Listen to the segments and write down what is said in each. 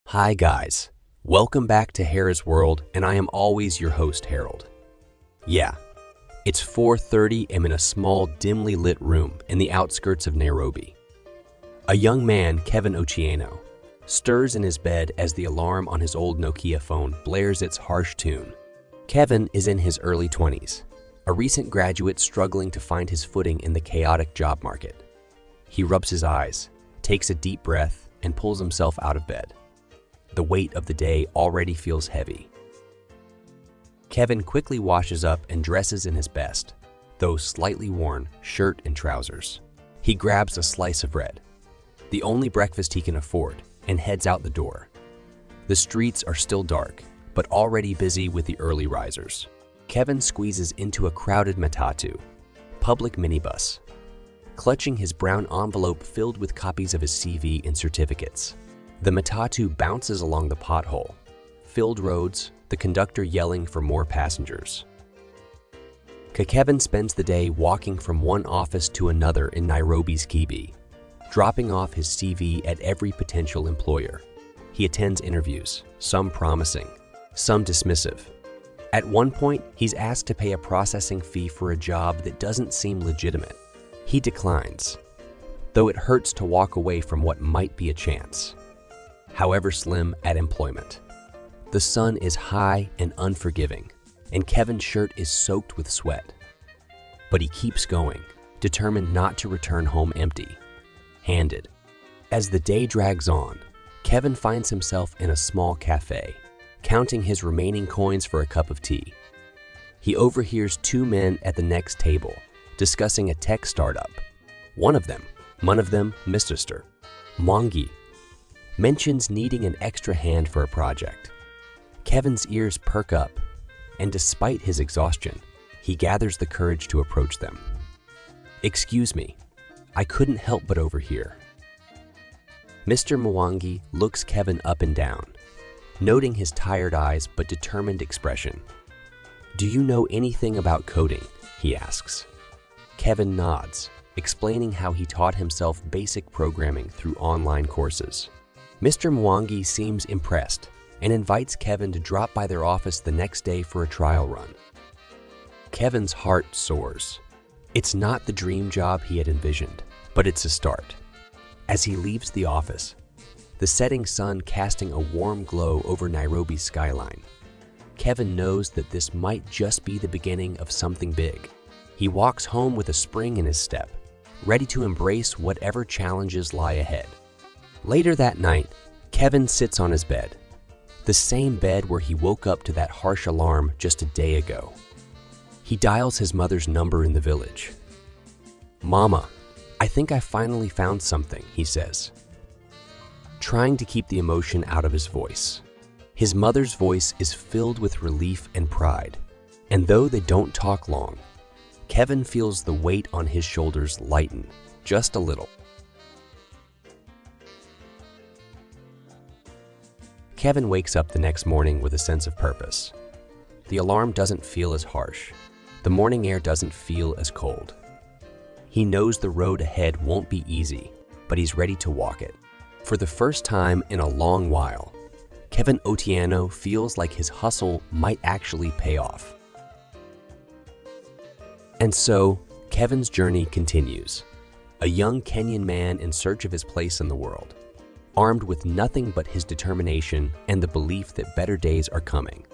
Hi guys, welcome back to Hera's World, and I am always your host, Harold. Yeah, it's 4:30 and I'm in a small, dimly lit room in the outskirts of Nairobi. A young man, Kevin Ochieno, stirs in his bed as the alarm on his old Nokia phone blares its harsh tune. Kevin is in his early 20s, a recent graduate struggling to find his footing in the chaotic job market. He rubs his eyes, takes a deep breath, and pulls himself out of bed. The weight of the day already feels heavy. Kevin quickly washes up and dresses in his best, though slightly worn, shirt and trousers. He grabs a slice of bread, the only breakfast he can afford, and heads out the door. The streets are still dark, but already busy with the early risers. Kevin squeezes into a crowded matatu, public minibus, clutching his brown envelope filled with copies of his CV and certificates. The matatu bounces along the pothole, filled roads, the conductor yelling for more passengers. Kevin spends the day walking from one office to another in Nairobi's Kibi, dropping off his CV at every potential employer. He attends interviews, some promising, some dismissive. At one point, he's asked to pay a processing fee for a job that doesn't seem legitimate. He declines, though it hurts to walk away from what might be a chance, however slim, at employment. The sun is high and unforgiving, and Kevin's shirt is soaked with sweat. But he keeps going, determined not to return home empty-handed. As the day drags on, Kevin finds himself in a small cafe, counting his remaining coins for a cup of tea. He overhears two men at the next table discussing a tech startup. One of them, Mr. Mwangi, mentions needing an extra hand for a project. Kevin's ears perk up, and despite his exhaustion, he gathers the courage to approach them. "Excuse me, I couldn't help but overhear." Mr. Mwangi looks Kevin up and down, noting his tired eyes but determined expression. "Do you know anything about coding?" he asks. Kevin nods, explaining how he taught himself basic programming through online courses. Mr. Mwangi seems impressed and invites Kevin to drop by their office the next day for a trial run. Kevin's heart soars. It's not the dream job he had envisioned, but it's a start. As he leaves the office, the setting sun casting a warm glow over Nairobi's skyline, Kevin knows that this might just be the beginning of something big. He walks home with a spring in his step, ready to embrace whatever challenges lie ahead. Later that night, Kevin sits on his bed, the same bed where he woke up to that harsh alarm just a day ago. He dials his mother's number in the village. "Mama, I think I finally found something," he says, trying to keep the emotion out of his voice. His mother's voice is filled with relief and pride, and though they don't talk long, Kevin feels the weight on his shoulders lighten just a little. Kevin wakes up the next morning with a sense of purpose. The alarm doesn't feel as harsh. The morning air doesn't feel as cold. He knows the road ahead won't be easy, but he's ready to walk it. For the first time in a long while, Kevin Ochieno feels like his hustle might actually pay off. And so, Kevin's journey continues. A young Kenyan man in search of his place in the world, armed with nothing but his determination and the belief that better days are coming.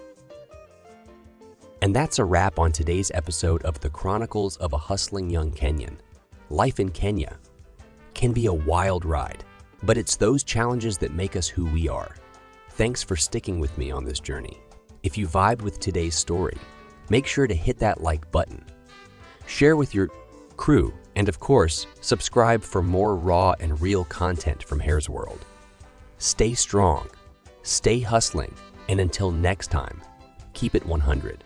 And that's a wrap on today's episode of the Chronicles of a Hustling Young Kenyan. Life in Kenya can be a wild ride, but it's those challenges that make us who we are. Thanks for sticking with me on this journey. If you vibed with today's story, make sure to hit that like button, share with your crew, and of course, subscribe for more raw and real content from Hera's World. Stay strong, stay hustling, and until next time, keep it 100.